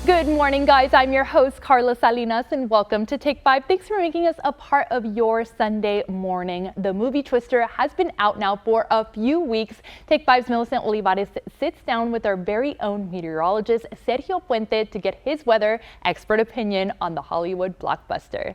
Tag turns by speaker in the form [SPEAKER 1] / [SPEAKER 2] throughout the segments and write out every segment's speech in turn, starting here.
[SPEAKER 1] Good morning, guys. I'm your host, Carla Salinas, and welcome to Take 5. Thanks for making us a part of your Sunday morning. The movie Twister has been out now for a few weeks. Take 5's Millicent Olivares sits down with our very own meteorologist, Sergio Puente, to get his weather expert opinion on the Hollywood blockbuster.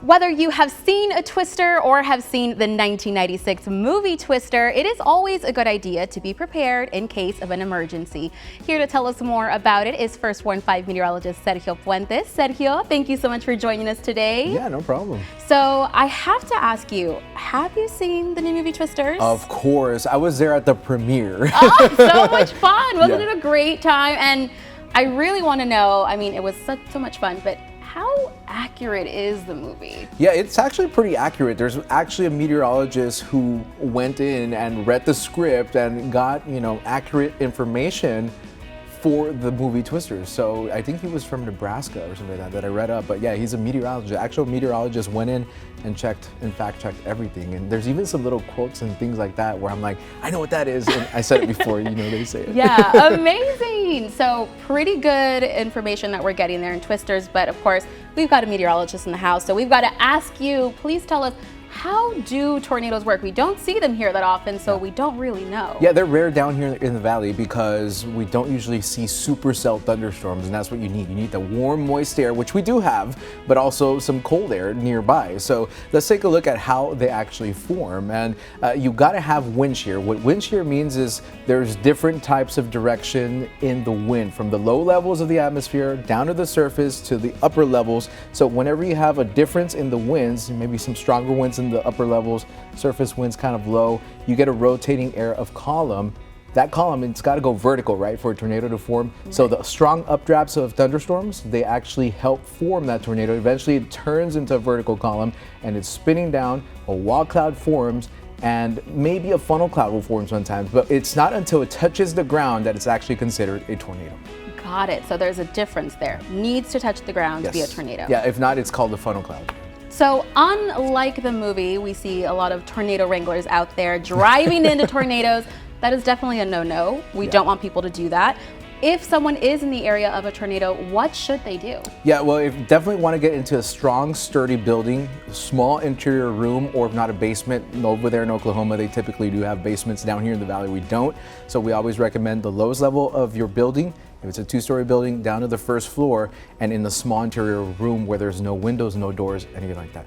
[SPEAKER 2] Whether you have seen a Twister or have seen the 1996 movie Twister, it is always a good idea to be prepared in case of an emergency. Here to tell us more about it is First Warn 5 meteorologist Sergio Puentes. Sergio, thank you so much for joining us today.
[SPEAKER 3] Yeah, no problem.
[SPEAKER 2] So I have to ask you, have you seen the new movie Twisters?
[SPEAKER 3] Of course. I was there at the premiere.
[SPEAKER 2] Oh, so much fun. Wasn't it a great time? And I really want to know, I mean, it was so much fun, but how accurate is the movie?
[SPEAKER 3] Yeah, it's actually pretty accurate. There's actually a meteorologist who went in and read the script and got, accurate information for the movie Twisters. So I think he was from Nebraska or something like that I read up. But yeah, he's a meteorologist. Actual meteorologist went in and fact-checked everything. And there's even some little quotes and things like that where I'm like, I know what that is. And I said it before, they say it.
[SPEAKER 2] Yeah, amazing. So pretty good information that we're getting there in Twisters. But of course, we've got a meteorologist in the house. So we've got to ask you, please tell us, how do tornadoes work? We don't see them here that often, so we don't really know.
[SPEAKER 3] Yeah, they're rare down here in the valley because we don't usually see supercell thunderstorms, and that's what you need. You need the warm, moist air, which we do have, but also some cold air nearby. So let's take a look at how they actually form. And you got to have wind shear. What wind shear means is there's different types of direction in the wind, from the low levels of the atmosphere down to the surface to the upper levels. So whenever you have a difference in the winds, maybe some stronger winds in the upper levels, surface winds kind of low, you get a rotating air of column. That column, it's got to go vertical, right, for a tornado to form. Right. So the strong updrafts of thunderstorms, they actually help form that tornado. Eventually it turns into a vertical column and it's spinning down, a wall cloud forms, and maybe a funnel cloud will form sometimes, but it's not until it touches the ground that it's actually considered a tornado.
[SPEAKER 2] Got it. So there's a difference there. Needs to touch the ground to be a tornado.
[SPEAKER 3] Yeah, if not, it's called a funnel cloud.
[SPEAKER 2] So unlike the movie, we see a lot of tornado wranglers out there driving into tornadoes. That is definitely a no-no. We don't want people to do that. If someone is in the area of a tornado, what should they do? Yeah,
[SPEAKER 3] well, if you definitely want to get into a strong, sturdy building, a small interior room, or if not a basement, over there in Oklahoma, they typically do have basements. Down here in the valley, we don't. So we always recommend the lowest level of your building. If it's a two-story building, down to the first floor, and in the small interior room where there's no windows, no doors, anything like that.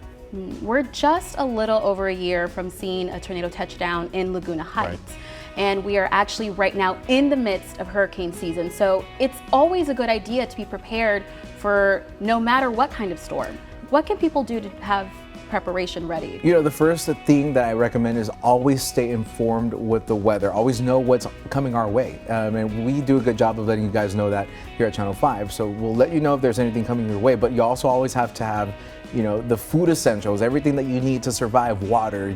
[SPEAKER 2] We're just a little over a year from seeing a tornado touchdown in Laguna Heights. Right. And we are actually right now in the midst of hurricane season. So it's always a good idea to be prepared for no matter what kind of storm. What can people do to have preparation ready?
[SPEAKER 3] The first thing that I recommend is always stay informed with the weather. Always know what's coming our way. And we do a good job of letting you guys know that here at Channel 5. So we'll let you know if there's anything coming your way, but you also always have to have the food essentials, everything that you need to survive, water,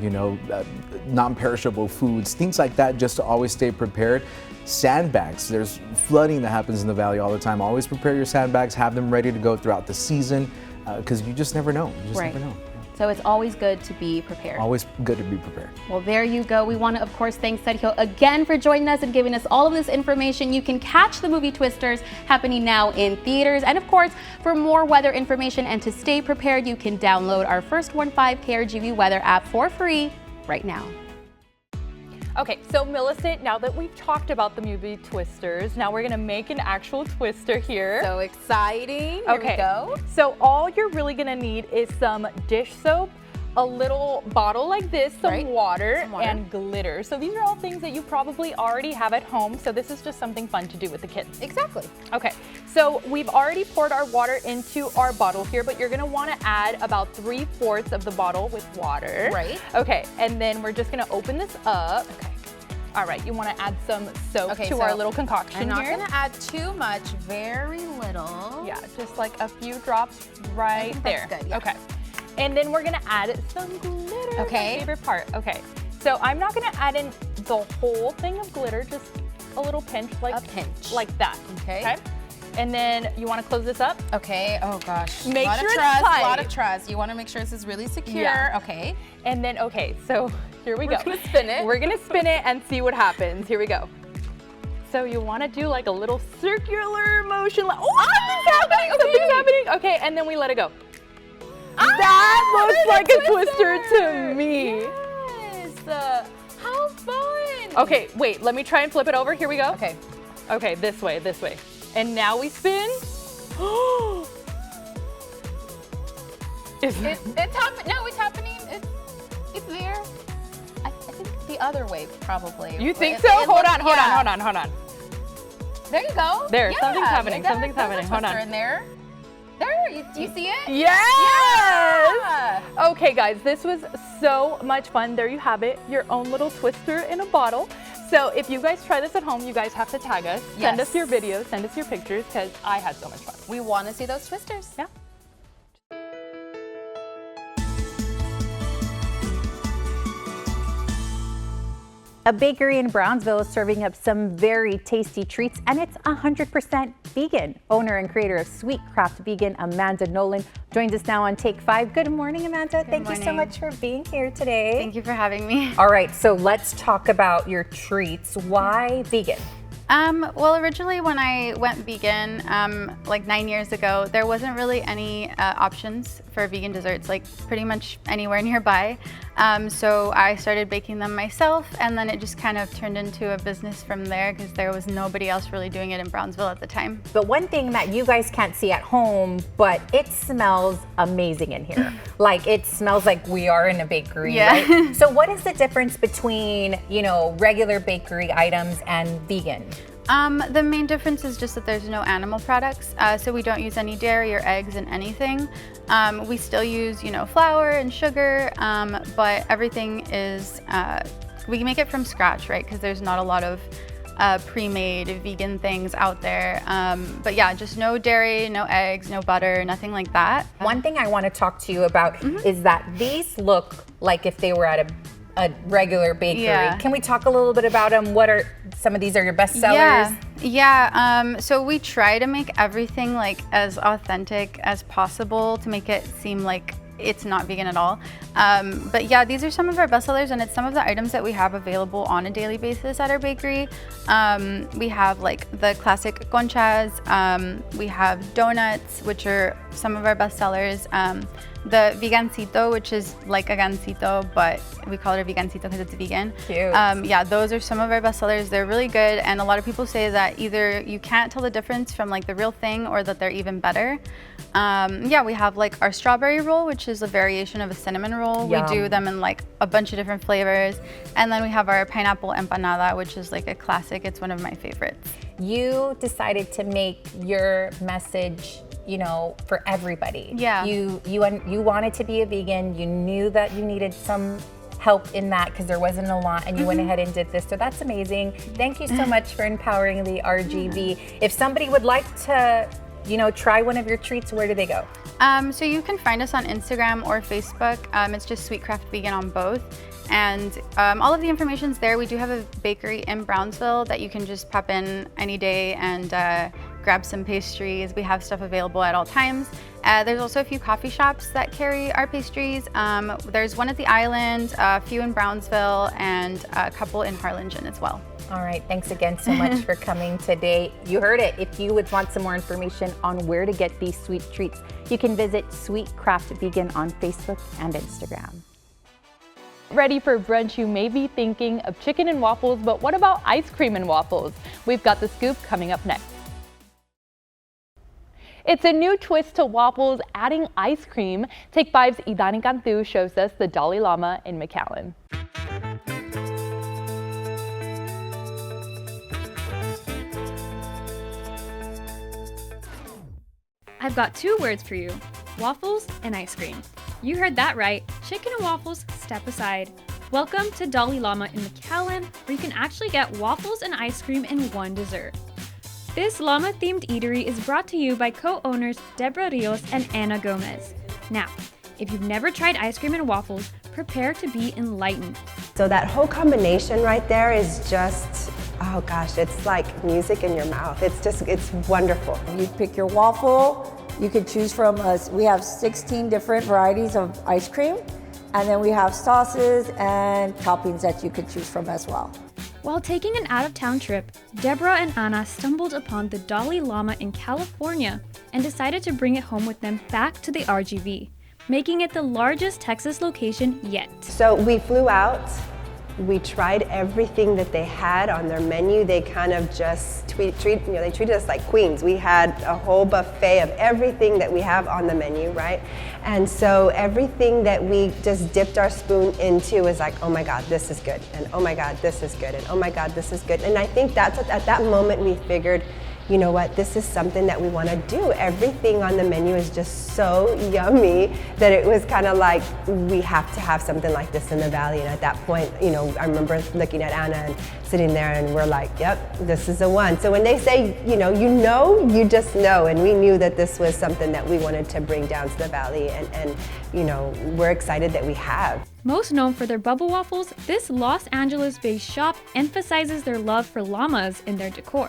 [SPEAKER 3] non-perishable foods, things like that, just to always stay prepared. Sandbags, there's flooding that happens in the valley all the time. Always prepare your sandbags, have them ready to go throughout the season, because you just never know. You just never know.
[SPEAKER 2] So it's always good to be prepared.
[SPEAKER 3] Always good to be prepared.
[SPEAKER 2] Well, there you go. We want to, of course, thank Sergio again for joining us and giving us all of this information. You can catch the movie Twisters happening now in theaters. And of course, for more weather information and to stay prepared, you can download our First Warn 5 KRGV weather app for free right now.
[SPEAKER 1] Okay, so Millicent, now that we've talked about the movie Twisters, now we're gonna make an actual twister here.
[SPEAKER 2] So exciting. Here we go.
[SPEAKER 1] So all you're really gonna need is some dish soap, a little bottle like this, some water, and glitter. So these are all things that you probably already have at home. So this is just something fun to do with the kids.
[SPEAKER 2] Exactly.
[SPEAKER 1] Okay, so we've already poured our water into our bottle here, but you're gonna wanna add about 3/4 of the bottle with water.
[SPEAKER 2] Right.
[SPEAKER 1] Okay, and then we're just gonna open this up. Okay. All right, you wanna add some soap to our little concoction here.
[SPEAKER 2] I'm not gonna add too much, very little.
[SPEAKER 1] Yeah, just like a few drops right there.
[SPEAKER 2] That's good, yeah.
[SPEAKER 1] Okay. And then we're gonna add some glitter.
[SPEAKER 2] Okay.
[SPEAKER 1] My favorite part. Okay. So I'm not gonna add in the whole thing of glitter, just a little pinch, like
[SPEAKER 2] a pinch,
[SPEAKER 1] like that.
[SPEAKER 2] Okay.
[SPEAKER 1] And then you want to close this up?
[SPEAKER 2] Okay. Oh gosh.
[SPEAKER 1] Make
[SPEAKER 2] lot
[SPEAKER 1] sure
[SPEAKER 2] of
[SPEAKER 1] it's
[SPEAKER 2] trust.
[SPEAKER 1] tight.
[SPEAKER 2] A lot of trust. You want to make sure this is really secure.
[SPEAKER 1] Yeah.
[SPEAKER 2] Okay.
[SPEAKER 1] And then, okay, so here we go.
[SPEAKER 2] We're gonna spin it.
[SPEAKER 1] We're gonna spin it and see what happens. Here we go. So you want to do like a little circular motion. Oh, something's happening! Something's happening! Okay, and then we let it go. That looks like a twister to me.
[SPEAKER 2] Yes. How fun.
[SPEAKER 1] Okay, wait, let me try and flip it over. Here we go.
[SPEAKER 2] Okay.
[SPEAKER 1] Okay, this way, this way. And now we spin.
[SPEAKER 2] It's happening. No, it's happening. It's there. I think the other way probably.
[SPEAKER 1] You think so? Hold on.
[SPEAKER 2] There you go.
[SPEAKER 1] There,
[SPEAKER 2] Yeah,
[SPEAKER 1] something's happening.
[SPEAKER 2] there's
[SPEAKER 1] Something's
[SPEAKER 2] a
[SPEAKER 1] happening. Hold
[SPEAKER 2] twister
[SPEAKER 1] on.
[SPEAKER 2] in there. There, do you see it?
[SPEAKER 1] Yes!
[SPEAKER 2] Yeah.
[SPEAKER 1] Okay, guys, this was so much fun. There you have it, your own little twister in a bottle. So if you guys try this at home, you guys have to tag us. Send us
[SPEAKER 2] Yes.
[SPEAKER 1] your videos, send us your pictures, because I had so much fun.
[SPEAKER 2] We want to see those twisters.
[SPEAKER 1] Yeah.
[SPEAKER 4] A bakery in Brownsville is serving up some very tasty treats, and it's 100% vegan. Owner and creator of Sweet Craft Vegan, Amanda Nolan, joins us now on Take 5. Good morning, Amanda. Thank you so
[SPEAKER 5] morning.
[SPEAKER 4] much for being here today.
[SPEAKER 5] Thank you for having me.
[SPEAKER 4] All right, so let's talk about your treats. Why vegan?
[SPEAKER 5] Well, originally when I went vegan, like 9 years ago, there wasn't really any options for vegan desserts, like pretty much anywhere nearby. So I started baking them myself, and then it just kind of turned into a business from there because there was nobody else really doing it in Brownsville at the time.
[SPEAKER 4] But one thing that you guys can't see at home, but it smells amazing in here. Like it smells like we are in a bakery,
[SPEAKER 5] Yeah.
[SPEAKER 4] right? So what is the difference between, regular bakery items and vegan?
[SPEAKER 5] The main difference is just that there's no animal products, so we don't use any dairy or eggs in anything. We still use, flour and sugar, but everything is, we make it from scratch, right? Because there's not a lot of pre-made vegan things out there. But yeah, just no dairy, no eggs, no butter, nothing like that.
[SPEAKER 4] One thing I want to talk to you about is that these look like if they were at a regular bakery.
[SPEAKER 5] Yeah.
[SPEAKER 4] Can we talk a little bit about them? What are some of these are your best sellers?
[SPEAKER 5] Yeah. So we try to make everything like as authentic as possible to make it seem like it's not vegan at all. But yeah, these are some of our best sellers, and it's some of the items that we have available on a daily basis at our bakery. We have like the classic conchas, we have donuts, which are some of our best sellers. The vegancito, which is like a gansito, but we call it a vegancito because it's vegan.
[SPEAKER 4] Cute.
[SPEAKER 5] Yeah, those are some of our best sellers. They're really good, and a lot of people say that either you can't tell the difference from like the real thing or that they're even better. Yeah, we have like our strawberry roll, which is a variation of a cinnamon roll.
[SPEAKER 4] Yum.
[SPEAKER 5] We do them in like a bunch of different flavors. And then we have our pineapple empanada, which is like a classic. It's one of my favorites.
[SPEAKER 4] You decided to make your message, for everybody.
[SPEAKER 5] Yeah.
[SPEAKER 4] You wanted to be a vegan. You knew that you needed some help in that because there wasn't a lot, and you went ahead and did this. So that's amazing. Thank you so much for empowering the RGV. If somebody would like to, try one of your treats, where do they go?
[SPEAKER 5] So you can find us on Instagram or Facebook. It's just Sweet Craft Vegan on both. And all of the information's there. We do have a bakery in Brownsville that you can just pop in any day and grab some pastries. We have stuff available at all times. There's also a few coffee shops that carry our pastries. There's one at the Island, a few in Brownsville, and a couple in Harlingen as well.
[SPEAKER 4] All right, thanks again so much for coming today. You heard it. If you would want some more information on where to get these sweet treats, you can visit Sweet Craft Vegan on Facebook and Instagram.
[SPEAKER 1] Ready for brunch? You may be thinking of chicken and waffles, but what about ice cream and waffles? We've got the scoop coming up next. It's a new twist to waffles, adding ice cream. Take 5's Idani Cantu shows us the Dalai Lama in McAllen.
[SPEAKER 6] I've got 2 words for you, waffles and ice cream. You heard that right, chicken and waffles step aside. Welcome to Dalai Lama in McAllen, where you can actually get waffles and ice cream in one dessert. This llama-themed eatery is brought to you by co-owners Deborah Rios and Ana Gomez. Now, if you've never tried ice cream and waffles, prepare to be enlightened.
[SPEAKER 7] So that whole combination right there is just oh gosh, it's like music in your mouth. It's wonderful.
[SPEAKER 8] You pick your waffle, you could choose from us. We have 16 different varieties of ice cream, and then we have sauces and toppings that you could choose from as well.
[SPEAKER 6] While taking an out-of-town trip, Deborah and Anna stumbled upon the Dalai Lama in California and decided to bring it home with them back to the RGV, making it the largest Texas location yet.
[SPEAKER 7] So we flew out. We tried everything that they had on their menu. They kind of just they treated us like queens. We had a whole buffet of everything that we have on the menu, right? And so everything that we just dipped our spoon into was like, oh my God, this is good, and oh my God, this is good, and oh my God, this is good. And I think that's at that moment we figured, you know what, this is something that we want to do. Everything on the menu is just so yummy that it was kind of like, we have to have something like this in the Valley. And at that point, you know, I remember looking at Anna and sitting there and we're like, yep, this is the one. So when they say, you just know. And we knew that this was something that we wanted to bring down to the Valley, and you know, we're excited that we have.
[SPEAKER 6] Most known for their bubble waffles, this Los Angeles-based shop emphasizes their love for llamas in their decor.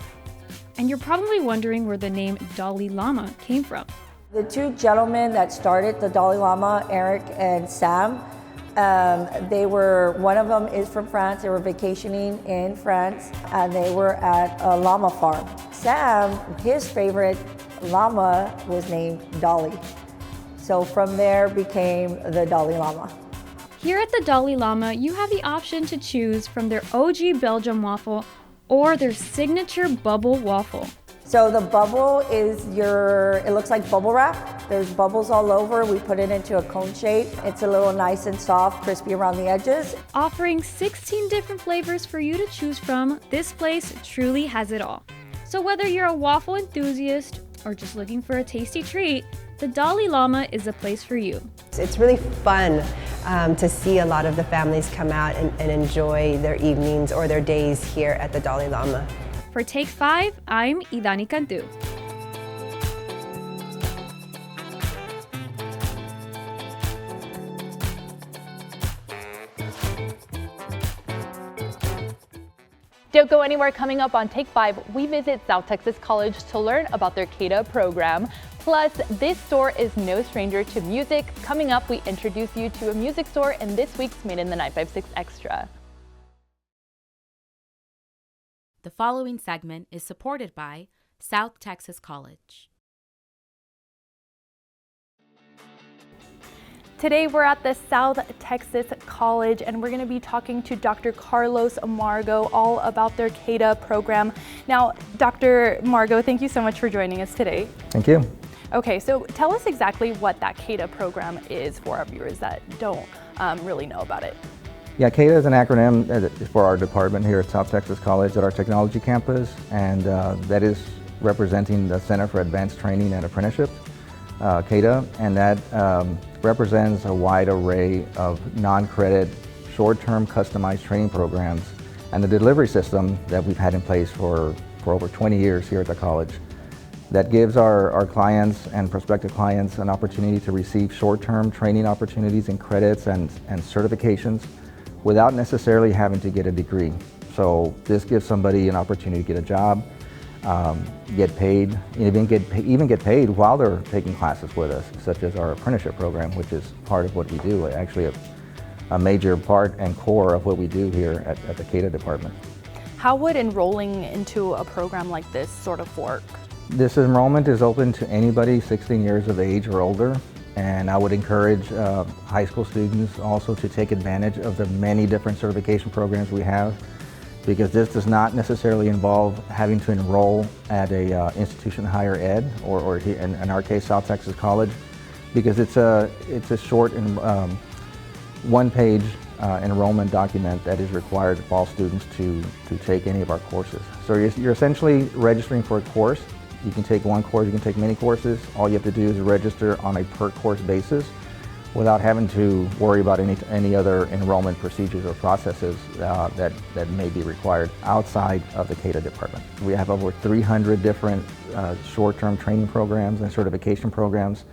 [SPEAKER 6] And you're probably wondering where the name Dalai Lama came from.
[SPEAKER 8] The two gentlemen that started the Dalai Lama, Eric and Sam, one of them is from France. They were vacationing in France, and they were at a llama farm. Sam, his favorite llama was named Dolly. So from there became the Dalai Lama.
[SPEAKER 6] Here at the Dalai Lama, you have the option to choose from their OG Belgium waffle or their signature bubble waffle.
[SPEAKER 8] So the bubble is it looks like bubble wrap. There's bubbles all over. We put it into a cone shape. It's a little nice and soft, crispy around the edges.
[SPEAKER 6] Offering 16 different flavors for you to choose from, this place truly has it all. So whether you're a waffle enthusiast or just looking for a tasty treat, the Dalai Lama is a place for you.
[SPEAKER 7] It's really fun to see a lot of the families come out and enjoy their evenings or their days here at the Dalai Lama.
[SPEAKER 6] For Take 5, I'm Idani Cantu.
[SPEAKER 1] Don't go anywhere. Coming up on Take 5, we visit South Texas College to learn about their CADA program. Plus, this store is no stranger to music. Coming up, we introduce you to a music store in this week's Made in the 956 Extra.
[SPEAKER 9] The following segment is supported by South Texas College.
[SPEAKER 1] Today we're at the South Texas College and we're going to be talking to Dr. Carlos Margo all about their CADA program. Now, Dr. Margo, thank you so much for joining us today.
[SPEAKER 10] Thank you.
[SPEAKER 1] Okay, so tell us exactly what that CADA program is for our viewers that don't really know about it.
[SPEAKER 10] Yeah, CADA is an acronym for our department here at South Texas College at our technology campus, and that is representing the Center for Advanced Training and Apprenticeship, CADA, and that represents a wide array of non-credit, short-term customized training programs and the delivery system that we've had in place for over 20 years here at the college that gives our clients and prospective clients an opportunity to receive short-term training opportunities and credits and certifications without necessarily having to get a degree. So this gives somebody an opportunity to get a job, get paid, even get paid while they're taking classes with us, such as our apprenticeship program, which is part of what we do, actually a major part and core of what we do here at the CADA department.
[SPEAKER 1] How would enrolling into a program like this sort of work?
[SPEAKER 10] This enrollment is open to anybody 16 years of age or older, and I would encourage high school students also to take advantage of the many different certification programs we have, because this does not necessarily involve having to enroll at a institution of higher ed, or in our case, South Texas College, because it's a short and one-page enrollment document that is required for all students to take any of our courses. So you're essentially registering for a course. You can take one course, you can take many courses. All you have to do is register on a per course basis without having to worry about any other enrollment procedures or processes that may be required outside of the CADA department. We have over 300 different short-term training programs and certification programs.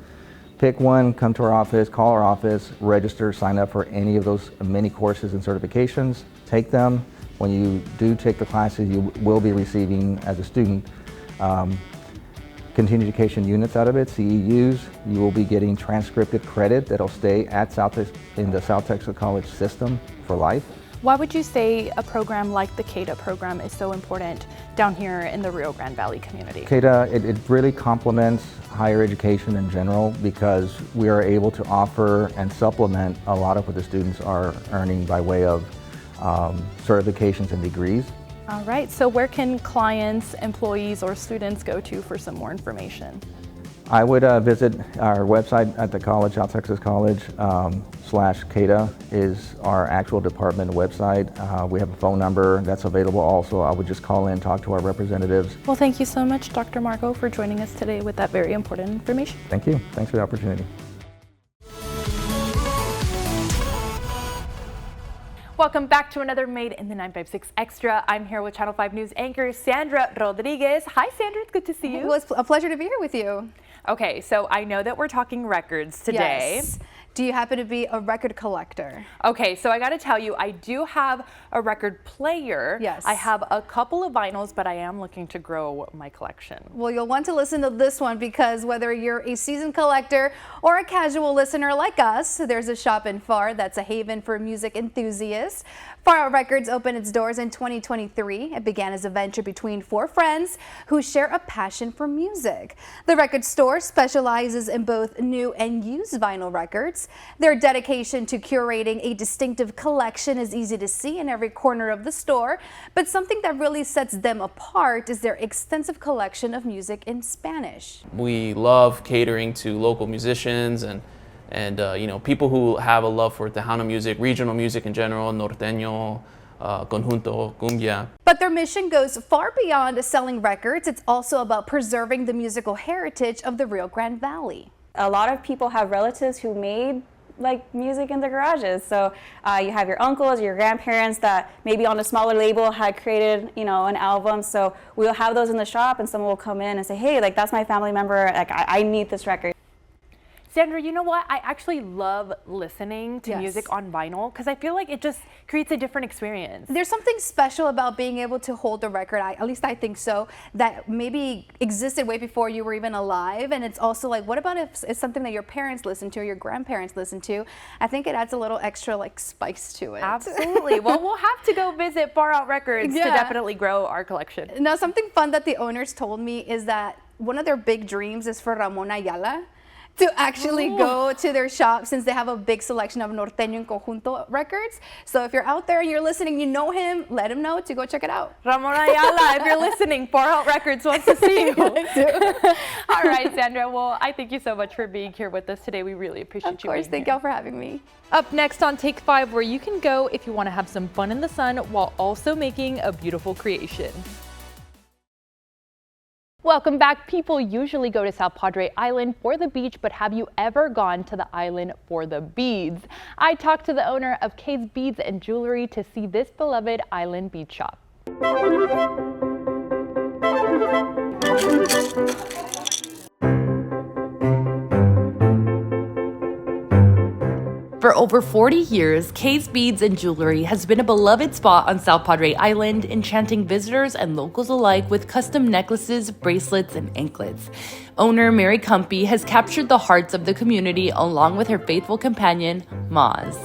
[SPEAKER 10] Pick one, come to our office, call our office, register, sign up for any of those many courses and certifications, take them, When you do take the classes, you will be receiving, as a student, continuing education units out of it, CEUs. You will be getting transcripted credit that'll stay at in the South Texas College system for life.
[SPEAKER 1] Why would you say a program like the CADA program is so important down here in the Rio Grande Valley community?
[SPEAKER 10] CADA, it really complements higher education in general because we are able to offer and supplement a lot of what the students are earning by way of certifications and degrees.
[SPEAKER 1] All right, so where can clients, employees, or students go to for some more information?
[SPEAKER 10] I would visit our website at the college, South Texas College, /CADA is our actual department website. We have a phone number that's available also. I would just call in, talk to our representatives.
[SPEAKER 1] Well, thank you so much, Dr. Marco, for joining us today with that very important information.
[SPEAKER 10] Thank you. Thanks for the opportunity.
[SPEAKER 1] Welcome back to another Made in the 956 Extra. I'm here with Channel 5 News anchor Sandra Rodriguez. Hi, Sandra. It's good to see you.
[SPEAKER 5] Well, it's a pleasure to be here with you.
[SPEAKER 1] Okay, so I know that we're talking records today.
[SPEAKER 5] Yes. Do you happen to be a record collector?
[SPEAKER 1] Okay, so I got to tell you, I do have a record player.
[SPEAKER 5] Yes.
[SPEAKER 1] I have a couple of vinyls, but I am looking to grow my collection.
[SPEAKER 5] Well, you'll want to listen to this one because whether you're a seasoned collector or a casual listener like us, there's a shop in Pharr that's a haven for music enthusiasts. Pharr Records opened its doors in 2023. It began as a venture between four friends who share a passion for music. The record store specializes in both new and used vinyl records. Their dedication to curating a distinctive collection is easy to see in every corner of the store, but something that really sets them apart is their extensive collection of music in Spanish.
[SPEAKER 11] We love catering to local musicians and you know, people who have a love for Tejano music, regional music in general, norteño, conjunto, cumbia.
[SPEAKER 5] But their mission goes far beyond selling records. It's also about preserving the musical heritage of the Rio Grande Valley.
[SPEAKER 12] A lot of people have relatives who made like music in their garages. So you have your uncles, your grandparents that maybe on a smaller label had created, you know, an album. So we'll have those in the shop and someone will come in and say, hey, like that's my family member, like I need this record.
[SPEAKER 1] Sandra, you know what? I actually love listening to
[SPEAKER 5] Yes.
[SPEAKER 1] music on vinyl because I feel like it just creates a different experience.
[SPEAKER 5] There's something special about being able to hold a record, at least I think so, that maybe existed way before you were even alive. And it's also like, what about if it's something that your parents listen to or your grandparents listen to? I think it adds a little extra like spice to it.
[SPEAKER 1] Absolutely. Well, we'll have to go visit Far Out Records to definitely grow our collection.
[SPEAKER 5] Now, something fun that the owners told me is that one of their big dreams is for Ramon Ayala to actually go to their shop since they have a big selection of norteño and conjunto records. So if you're out there and you're listening, you know him, let him know to go check it out.
[SPEAKER 1] Ramon Ayala, if you're listening, Far Out Records wants to see you. All right, Sandra. Well, I thank you so much for being here with us today. We really appreciate you.
[SPEAKER 5] Of course, thank y'all for having me.
[SPEAKER 1] Up next on Take 5, where you can go if you want to have some fun in the sun while also making a beautiful creation. Welcome back. People usually go to South Padre Island for the beach, but have you ever gone to the island for the beads? I talked to the owner of Kay's Beads and Jewelry to see this beloved island bead shop. For over 40 years, Kay's Beads and Jewelry has been a beloved spot on South Padre Island, enchanting visitors and locals alike with custom necklaces, bracelets, and anklets. Owner Mary Cumpy has captured the hearts of the community along with her faithful companion, Maz.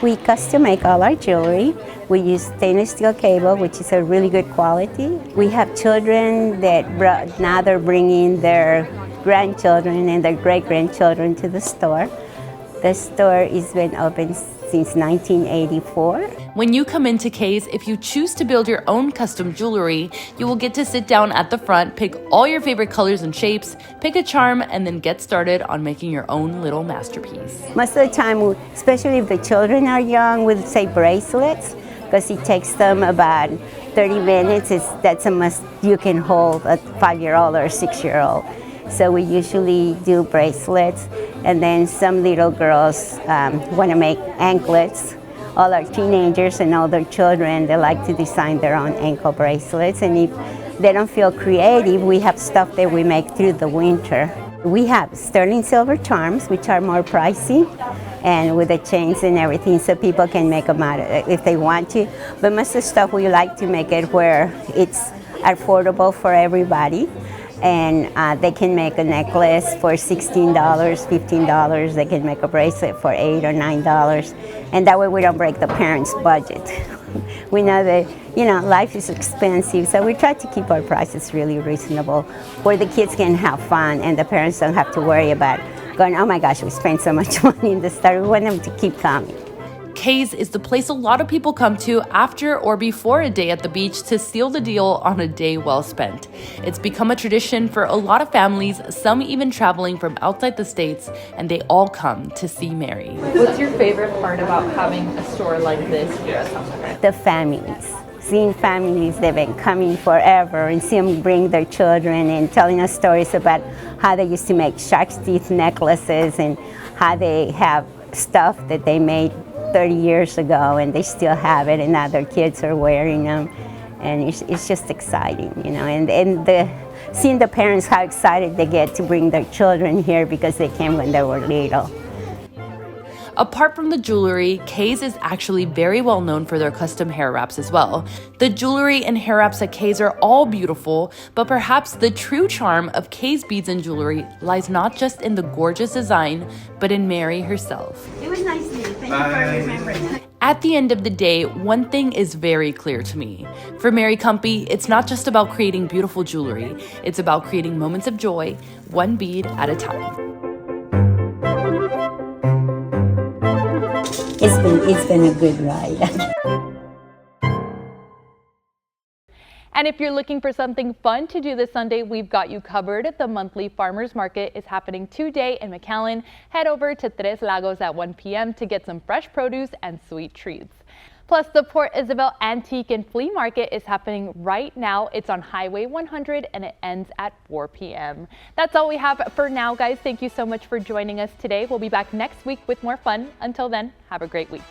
[SPEAKER 13] We custom make all our jewelry. We use stainless steel cable, which is a really good quality. We have children that now they're bringing their grandchildren and their great-grandchildren to the store. The store has been open since 1984.
[SPEAKER 1] When you come into Kay's, if you choose to build your own custom jewelry, you will get to sit down at the front, pick all your favorite colors and shapes, pick a charm, and then get started on making your own little masterpiece.
[SPEAKER 13] Most of the time, especially if the children are young, we'll say bracelets, because it takes them about 30 minutes. That's a must you can hold a 5-year-old or a 6-year-old. So we usually do bracelets, and then some little girls want to make anklets. All our teenagers and older children, they like to design their own ankle bracelets, and if they don't feel creative, we have stuff that we make through the winter. We have sterling silver charms, which are more pricey, and with the chains and everything, so people can make them out if they want to. But most of the stuff we like to make it where it's affordable for everybody, and they can make a necklace for $16, $15. They can make a bracelet for $8 or $9, and that way we don't break the parents' budget. We know that, you know, life is expensive, so we try to keep our prices really reasonable where the kids can have fun and the parents don't have to worry about going, oh my gosh, we spent so much money in the store. We want them to keep coming.
[SPEAKER 14] Kay's is the place a lot of people come to after or before a day at the beach to seal the deal on a day well spent. It's become a tradition for a lot of families, some even traveling from outside the States, and they all come to see Mary.
[SPEAKER 1] What's your favorite part about having a store like this here at South Texas?
[SPEAKER 13] The families. Seeing families that have been coming forever and see them bring their children and telling us stories about how they used to make shark's teeth necklaces and how they have stuff that they made 30 years ago and they still have it, and now their kids are wearing them, and it's just exciting, you know, and seeing the parents how excited they get to bring their children here because they came when they were little.
[SPEAKER 14] Apart from the jewelry, Kay's is actually very well known for their custom hair wraps as well. The jewelry and hair wraps at Kay's are all beautiful, but perhaps the true charm of Kay's beads and jewelry lies not just in the gorgeous design, but in Mary herself.
[SPEAKER 13] It was nice to meet you. Thank you for remembering.
[SPEAKER 14] At the end of the day, one thing is very clear to me. For Mary Cumpy, it's not just about creating beautiful jewelry, it's about creating moments of joy, one bead at a time.
[SPEAKER 13] It's been a good ride.
[SPEAKER 1] And if you're looking for something fun to do this Sunday, we've got you covered. The monthly farmers market is happening today in McAllen. Head over to Tres Lagos at 1 p.m. to get some fresh produce and sweet treats. Plus, the Port Isabel Antique and Flea Market is happening right now. It's on Highway 100 and it ends at 4 p.m. That's all we have for now, guys. Thank you so much for joining us today. We'll be back next week with more fun. Until then, have a great week.